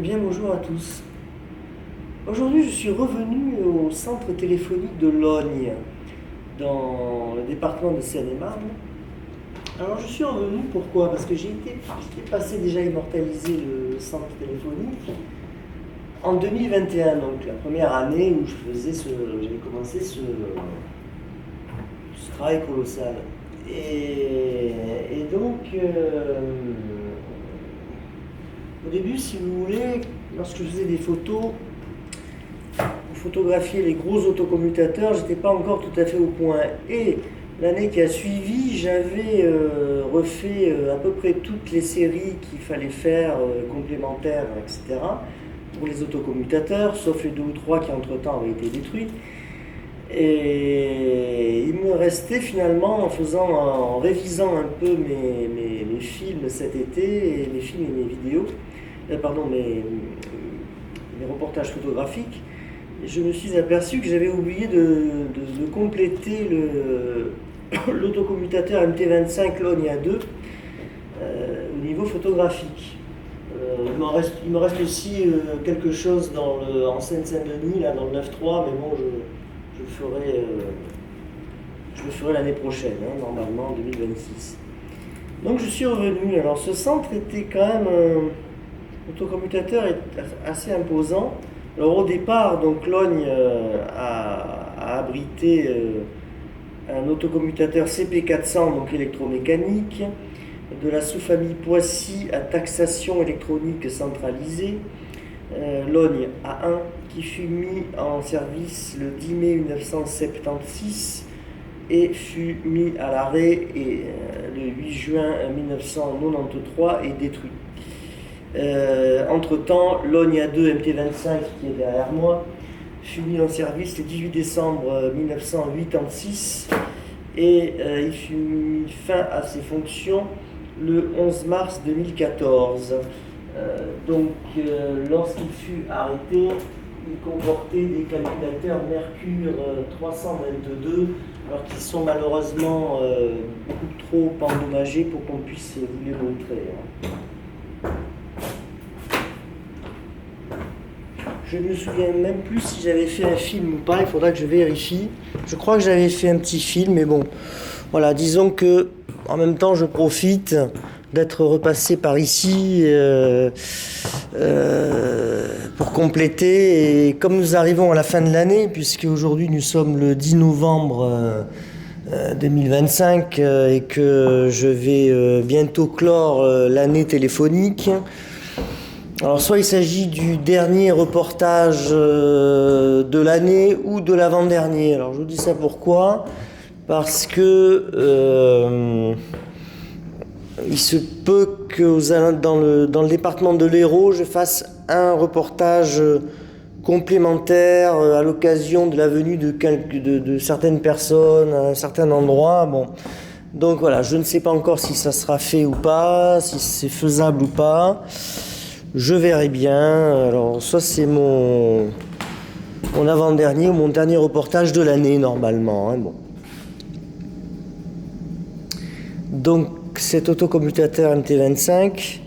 Eh bien, bonjour à tous. Aujourd'hui, je suis revenu au centre téléphonique de Logne, dans le département de Seine-et-Marne. Alors, je suis revenu, pourquoi? Parce que j'étais passé déjà immortaliser le centre téléphonique en 2021, donc la première année où j'avais commencé ce travail colossal. Et donc, au début, si vous voulez, lorsque je faisais des photos, pour photographier les gros autocommutateurs, j'étais pas encore tout à fait au point. Et l'année qui a suivi, j'avais refait à peu près toutes les séries qu'il fallait faire, complémentaires, etc., pour les autocommutateurs, sauf les deux ou trois qui entre-temps avaient été détruits. Et il me restait finalement, en révisant un peu mes films cet été, et mes films et mes vidéos, mes reportages photographiques, je me suis aperçu que j'avais oublié de compléter l'autocommutateur MT25 Logne A2 au niveau photographique. Il me reste aussi quelque chose en Seine-Saint-Denis, là, dans le 9.3, mais bon, je le ferai l'année prochaine, hein, normalement en 2026. Donc je suis revenu. Alors ce centre était quand même autocommutateur assez imposant. Alors au départ, donc Logne a abrité un autocommutateur CP400, donc électromécanique, de la sous-famille Poissy à taxation électronique centralisée, Logne A1, qui fut mis en service le 10 mai 1976 et fut mis à l'arrêt le 8 juin 1993 et détruit. Entre-temps, Logne A2 MT25, qui est derrière moi, fut mis en service le 18 décembre 1986 et il fut mis fin à ses fonctions le 11 mars 2014. Lorsqu'il fut arrêté, il comportait des calculateurs Mercure 322, alors qu'ils sont malheureusement beaucoup trop endommagés pour qu'on puisse vous les montrer. Je ne me souviens même plus si j'avais fait un film ou pas, il faudra que je vérifie. Je crois que j'avais fait un petit film, mais bon, voilà, disons que en même temps je profite d'être repassé par ici pour compléter. Et comme nous arrivons à la fin de l'année, puisque aujourd'hui nous sommes le 10 novembre 2025 et que je vais bientôt clore l'année téléphonique. Alors soit il s'agit du dernier reportage de l'année ou de l'avant-dernier. Alors je vous dis ça pourquoi? Parce que il se peut que dans le département de l'Hérault, je fasse un reportage complémentaire à l'occasion de la venue de certaines personnes à un certain endroit. Bon. Donc voilà, je ne sais pas encore si ça sera fait ou pas, si c'est faisable ou pas. Je verrai bien. Alors, soit c'est mon avant-dernier ou mon dernier reportage de l'année, normalement. Hein, bon. Donc, cet autocommutateur MT25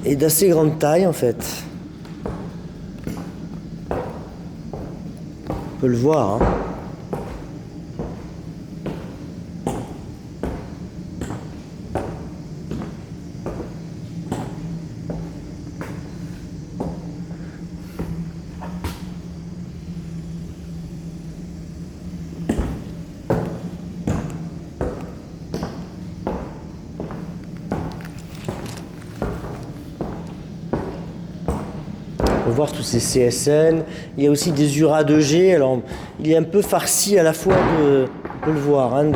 est d'assez grande taille, en fait. On peut le voir, hein. On peut voir tous ces CSN. Il y a aussi des URA 2G. Alors, il est un peu farci à la fois on peut le voir, hein,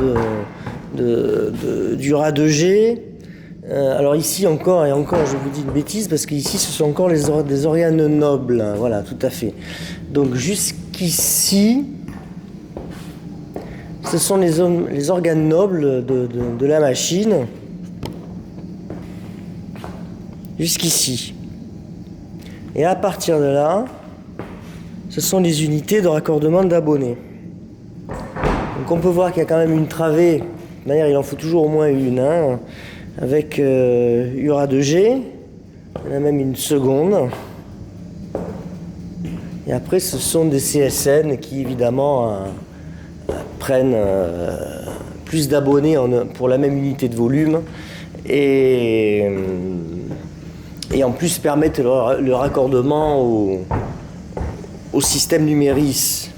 d'URA 2G. Alors ici encore, je vous dis une bêtise, parce qu'ici, ce sont encore des organes nobles. Hein, voilà, tout à fait. Donc, jusqu'ici, ce sont les organes nobles de la machine. Jusqu'ici. Et à partir de là, ce sont les unités de raccordement d'abonnés. Donc on peut voir qu'il y a quand même une travée. D'ailleurs, il en faut toujours au moins une, hein, avec URA 2G. Il y en a même une seconde. Et après, ce sont des CSN qui, évidemment, prennent plus d'abonnés pour la même unité de volume et en plus permettent le raccordement au système Numéris,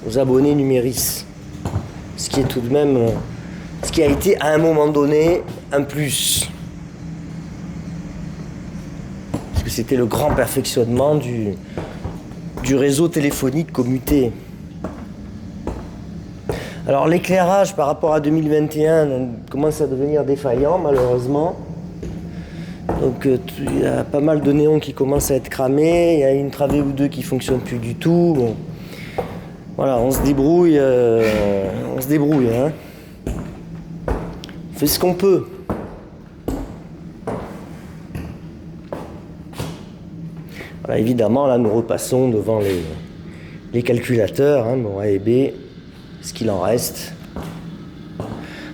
aux abonnés Numéris. Ce qui est tout de même, ce qui a été à un moment donné un plus. Parce que c'était le grand perfectionnement du réseau téléphonique commuté. Alors l'éclairage par rapport à 2021 commence à devenir défaillant malheureusement. Donc il y a pas mal de néons qui commencent à être cramés, il y a une travée ou deux qui ne fonctionnent plus du tout. Bon. Voilà, on se débrouille, hein. On fait ce qu'on peut. Voilà, évidemment, là, nous repassons devant les calculateurs, hein, bon, A et B, ce qu'il en reste.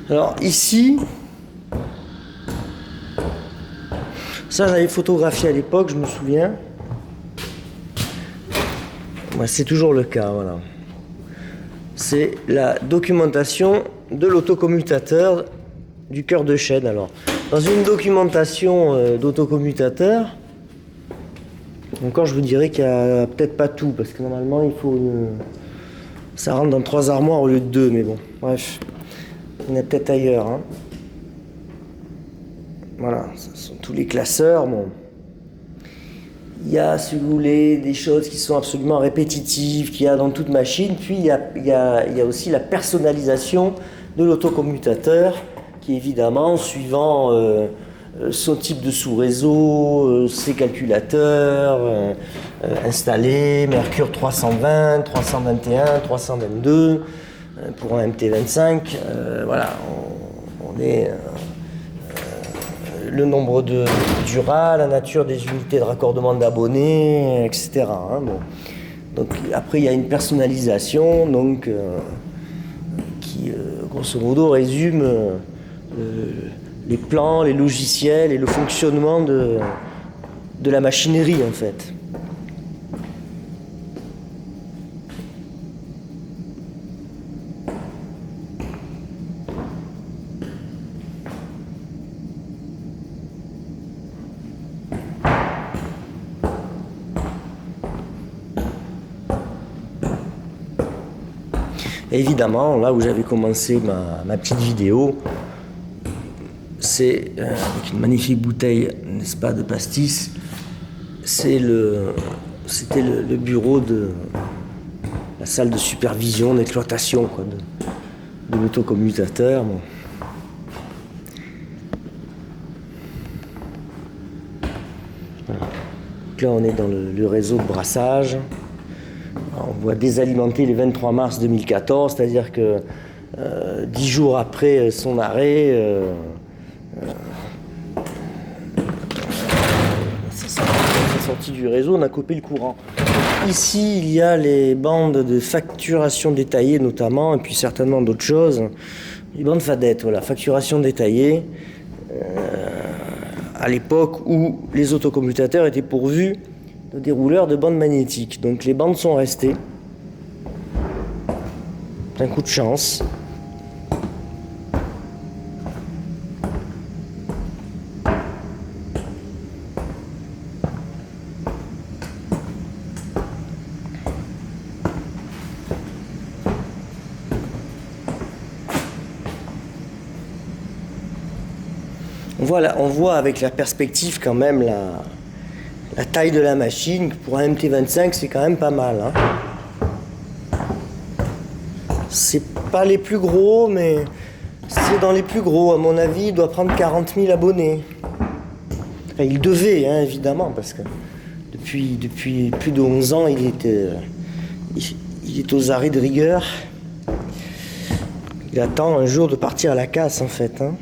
Alors, ici, ça, j'avais photographié à l'époque, je me souviens. Ouais, c'est toujours le cas, voilà. C'est la documentation de l'autocommutateur du cœur de chaîne. Alors, dans une documentation d'autocommutateur, encore, je vous dirais qu'il n'y a peut-être pas tout, parce que normalement, il faut ça rentre dans 3 armoires au lieu de 2, mais bon, bref, il y en a peut-être ailleurs. Hein. Voilà, ce sont tous les classeurs. Bon. Il y a, si vous voulez, des choses qui sont absolument répétitives qu'il y a dans toute machine, puis il y a aussi la personnalisation de l'autocommutateur, qui évidemment, suivant son type de sous-réseau, ses calculateurs installés, Mercure 320, 321, 322, pour un MT25, voilà, on est le nombre de Dura, la nature des unités de raccordement d'abonnés, etc. Hein, bon. Donc après il y a une personnalisation donc, qui grosso modo résume les plans, les logiciels et le fonctionnement de la machinerie en fait. Et évidemment, là où j'avais commencé ma petite vidéo, c'est avec une magnifique bouteille, n'est-ce pas, de pastis. C'était le bureau de la salle de supervision, d'exploitation quoi, de l'autocommutateur. Bon. Voilà. Donc là, on est dans le réseau de brassage. On voit désalimenter le 23 mars 2014, c'est-à-dire que 10 jours après son arrêt, sa sortie du réseau, on a coupé le courant. Ici, il y a les bandes de facturation détaillée notamment, et puis certainement d'autres choses. Les bandes FADET, voilà, facturation détaillée, à l'époque où les autocommutateurs étaient pourvus de dérouleurs de bandes magnétiques. Donc les bandes sont restées. C'est un coup de chance. On voit avec la perspective quand même la taille de la machine. Pour un MT25, c'est quand même pas mal. Hein. C'est pas les plus gros, mais c'est dans les plus gros. À mon avis, il doit prendre 40 000 abonnés. Enfin, il devait, hein, évidemment, parce que depuis plus de 11 ans, il est aux arrêts de rigueur. Il attend un jour de partir à la casse, en fait. Hein.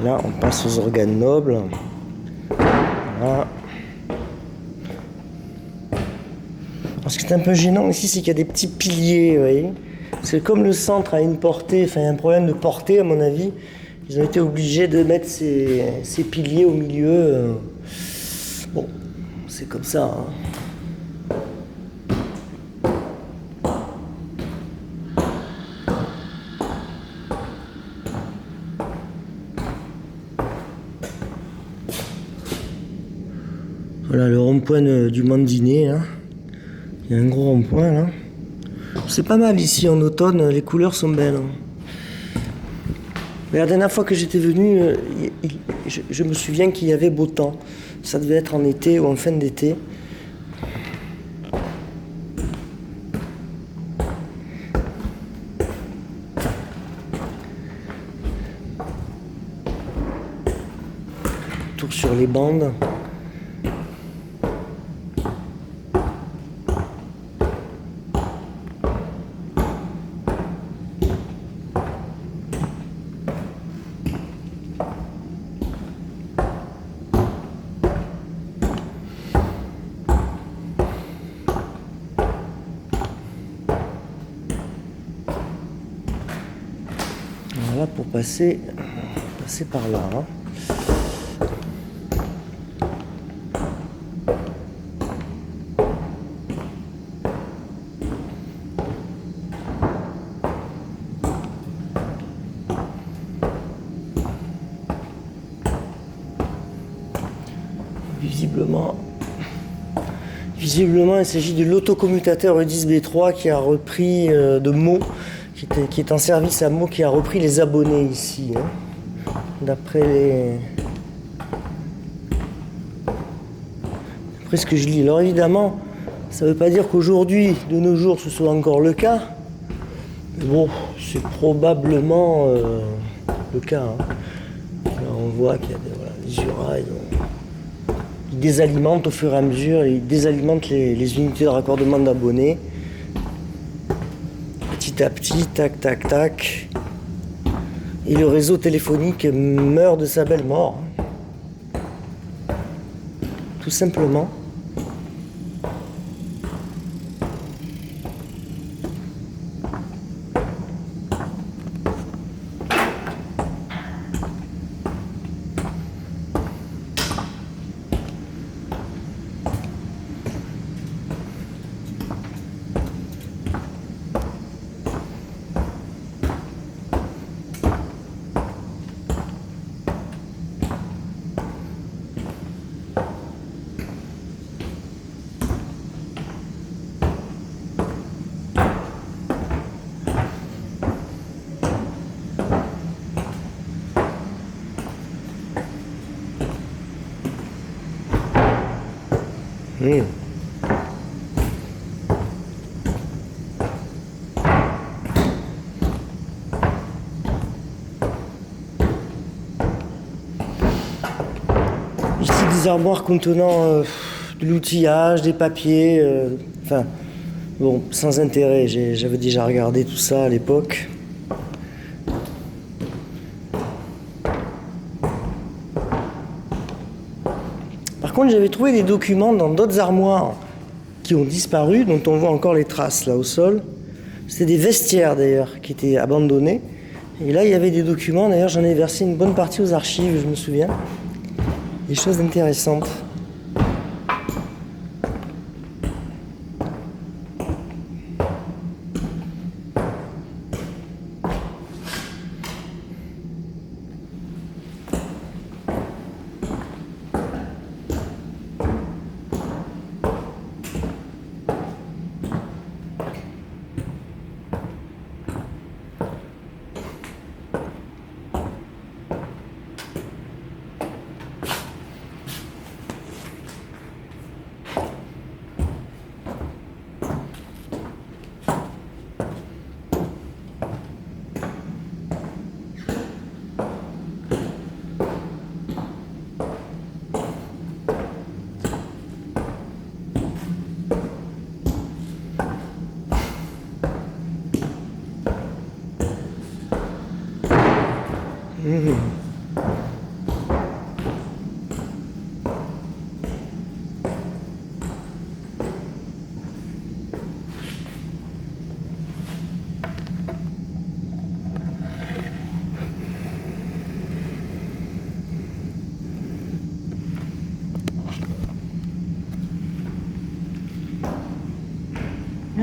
Là, on passe aux organes nobles. Voilà. Ce qui est un peu gênant ici, c'est qu'il y a des petits piliers, vous voyez. Parce que comme le centre a une portée, enfin, il y a un problème de portée, à mon avis, ils ont été obligés de mettre ces piliers au milieu. Bon, c'est comme ça, hein. Voilà le rond-point du Mandinet, là. Il y a un gros rond-point, là. C'est pas mal ici en automne, les couleurs sont belles. Mais la dernière fois que j'étais venu, je me souviens qu'il y avait beau temps. Ça devait être en été ou en fin d'été. Tour sur les bandes. Voilà pour passer par là, hein. Visiblement, il s'agit de l'autocommutateur E10B3 qui a repris de Meaux, qui est en service à Meaux, qui a repris les abonnés ici, hein, d'après ce que je lis. Alors évidemment, ça ne veut pas dire qu'aujourd'hui, de nos jours, ce soit encore le cas. Mais bon, c'est probablement le cas, hein. Là, on voit qu'il y a les urailles. Ils désalimentent au fur et à mesure, ils désalimentent les unités de raccordement d'abonnés. Petit à petit, tac, tac, tac. Et le réseau téléphonique meurt de sa belle mort. Tout simplement. Ici des armoires contenant de l'outillage, des papiers, enfin bon, sans intérêt. J'avais déjà regardé tout ça à l'époque. Par contre, j'avais trouvé des documents dans d'autres armoires qui ont disparu, dont on voit encore les traces là au sol. C'était des vestiaires d'ailleurs qui étaient abandonnés. Et là, il y avait des documents. D'ailleurs, j'en ai versé une bonne partie aux archives, je me souviens. Des choses intéressantes.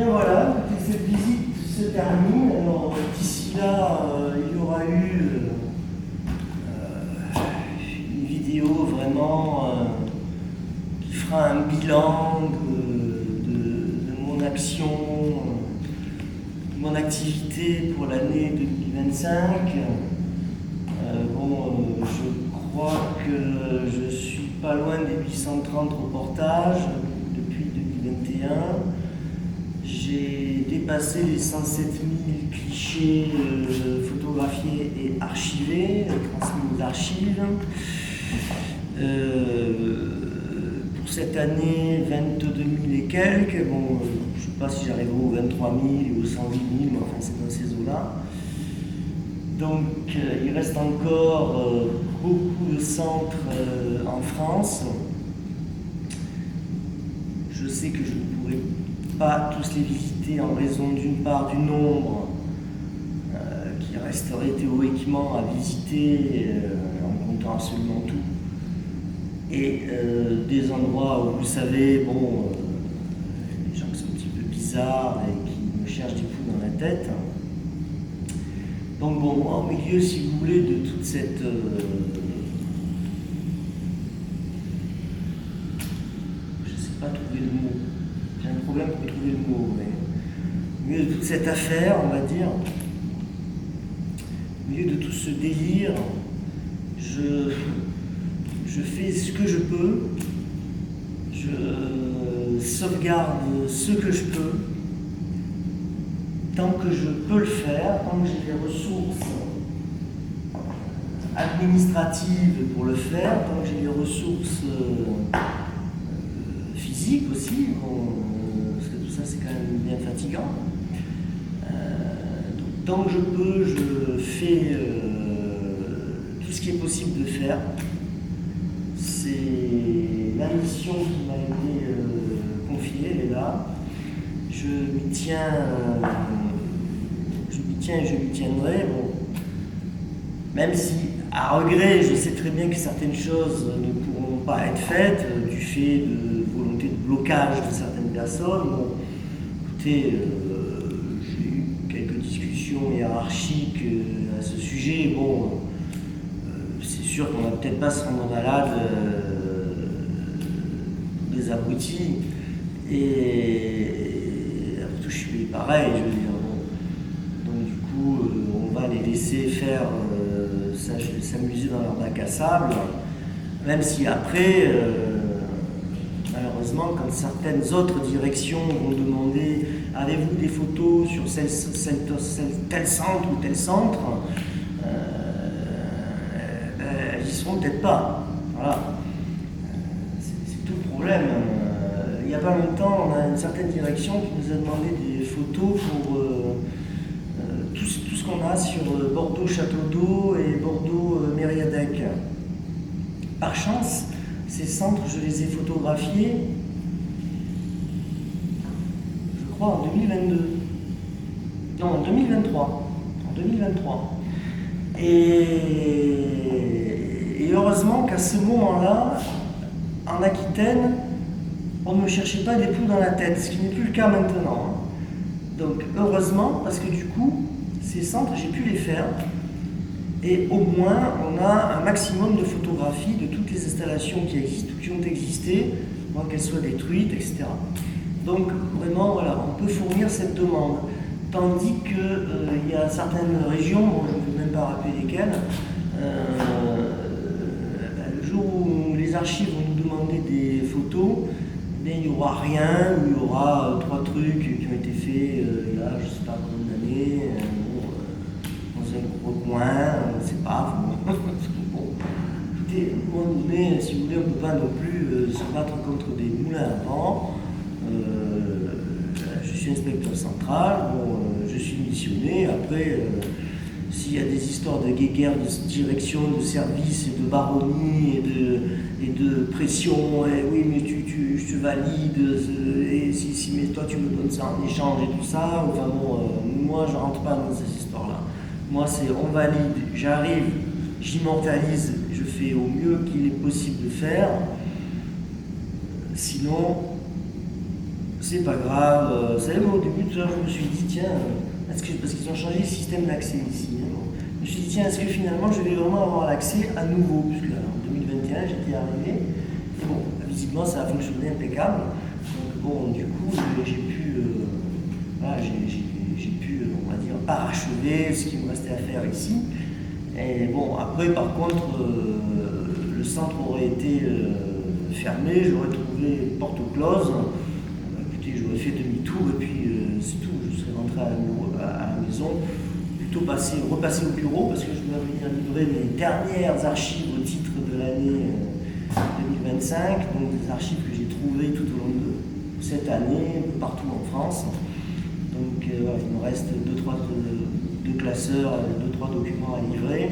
bien voilà, cette visite se termine. Alors d'ici là, il y aura eu une vidéo vraiment qui fera un bilan de mon action, de mon activité pour l'année 2025. Je crois que je suis pas loin des 830 reportages depuis 2021. J'ai dépassé les 107 000 clichés photographiés et archivés, transmis aux archives. Pour cette année, 22 000 et quelques. Bon, je ne sais pas si j'arrive aux 23 000 ou aux 110 000, mais enfin c'est dans ces eaux-là. Donc il reste encore beaucoup de centres en France. Je sais que je ne pourrai pas tous les visiter en raison d'une part du nombre qui resterait théoriquement à visiter en comptant absolument tout. Et des endroits où vous savez, bon, les gens qui sont un petit peu bizarres et qui me cherchent des coups dans la tête. Donc bon, au milieu, si vous voulez, de toute cette... je ne sais pas trouver le mot. J'ai un problème pour trouver le mot, mais au milieu de toute cette affaire, on va dire, au milieu de tout ce délire, je fais ce que je peux, je sauvegarde ce que je peux, tant que je peux le faire, tant que j'ai les ressources administratives pour le faire, tant que j'ai les ressources physiques aussi, parce que tout ça c'est quand même bien fatigant. Donc, tant que je peux, je fais tout ce qui est possible de faire. C'est la mission qui m'a été confiée, elle est là. Je m'y tiens et je m'y tiendrai. Bon. Même si, à regret, je sais très bien que certaines choses ne pourront pas être faites du fait de volonté de blocage de certaines personnes. Bon, écoutez, j'ai eu quelques discussions hiérarchiques à ce sujet. Bon, c'est sûr qu'on va peut-être pas se rendre malade des abrutis. Et après tout, je suis pareil, je veux dire. Bon. Donc du coup, on va les laisser faire s'amuser dans leur bac à sable, même si après, malheureusement, quand certaines autres directions vont demander avez-vous des photos sur tel centre ou tel centre, elles y seront peut-être pas. Voilà. C'est tout le problème. Il n'y a pas longtemps, on a une certaine direction qui nous a demandé des photos pour tout ce qu'on a sur Bordeaux-Château-d'Eau et Bordeaux-Mériadec. Par chance, ces centres, je les ai photographiés, je crois, en 2022. Non, en 2023. En 2023. Et heureusement qu'à ce moment-là, en Aquitaine, on ne me cherchait pas des poux dans la tête, ce qui n'est plus le cas maintenant. Donc heureusement, parce que du coup, ces centres, j'ai pu les faire. Et au moins, on a un maximum de photographies de toutes les installations qui existent ou qui ont existé, avant qu'elles soient détruites, etc. Donc vraiment, voilà, on peut fournir cette demande. Tandis qu'il y a certaines régions, bon, je ne peux même pas rappeler lesquelles, le jour où les archives vont nous demander des photos, il n'y aura rien, ou il y aura 3 trucs qui ont été faits il y a je ne sais pas combien d'années, dans un gros coin, on ne sait pas. Bon, écoutez, à un moment donné, si vous voulez, on ne peut pas non plus se battre contre des moulins à vent. Je suis inspecteur central, bon, je suis missionné. Après, s'il y a des histoires de guéguerre, de direction, de service, et de baronnie et de pression, et oui, mais je te valide, et si mais toi tu me donnes ça en échange et tout ça, enfin bon, moi je rentre pas dans ces histoires-là. Moi c'est on valide, j'arrive, j'immortalise, je fais au mieux qu'il est possible de faire, sinon c'est pas grave. Vous savez, moi, au début, je me suis dit, tiens, parce qu'ils ont changé le système d'accès ici. Hein, bon. Je me suis dit, tiens, est-ce que finalement, je vais vraiment avoir l'accès à nouveau? Puisque en 2021, j'étais arrivé. Et bon, visiblement, ça a fonctionné impeccable. Donc, bon, du coup, j'ai pu, voilà, j'ai pu, on va dire, parachever ce qu'il me restait à faire ici. Et bon, après, par contre, le centre aurait été fermé, j'aurais trouvé porte close. Écoutez, j'aurais fait demi-tour et puis c'est tout. Je serais rentré à la maison, plutôt repasser au bureau parce que je dois venir livrer mes dernières archives au titre de l'année 2025, donc des archives que j'ai trouvées tout au long de cette année, partout en France. Donc voilà, il me reste deux classeurs, 2-3 documents à livrer.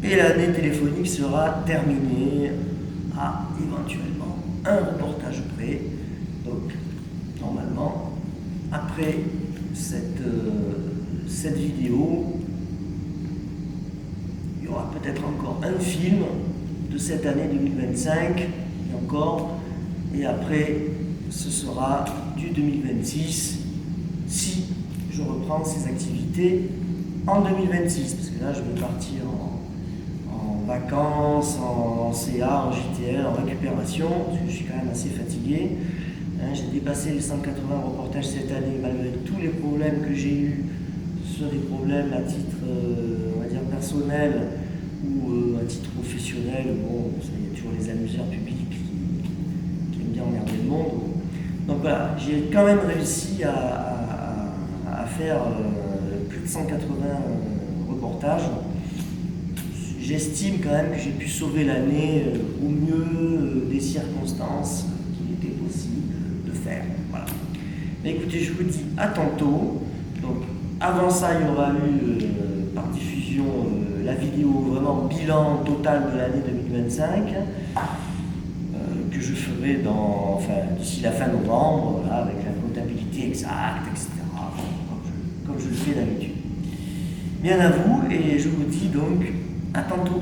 Et l'année téléphonique sera terminée à éventuellement un reportage près. Donc normalement, après cette vidéo, il y aura peut-être encore un film de cette année 2025 et encore. Et après, ce sera du 2026 si je reprends ces activités en 2026. Parce que là, je vais partir en vacances, en CA, en JTL, en récupération, parce que je suis quand même assez fatigué. Hein, j'ai dépassé les 180 reportages cette année, malgré tous les problèmes que j'ai eus, que ce soit des problèmes à titre, on va dire, personnel ou à titre professionnel. Bon, il y a toujours les amuseurs publics qui aiment bien emmerder le monde. Donc voilà, j'ai quand même réussi à faire plus de 180 reportages. J'estime quand même que j'ai pu sauver l'année au mieux des circonstances qu'il était possible de faire. Voilà. Mais écoutez, je vous dis à tantôt. Donc, avant ça, il y aura eu par diffusion la vidéo vraiment bilan total de l'année 2025 que je ferai d'ici la fin novembre, voilà, avec la comptabilité exacte, etc. Comme je le fais d'habitude. Bien à vous, et je vous dis donc à tantôt.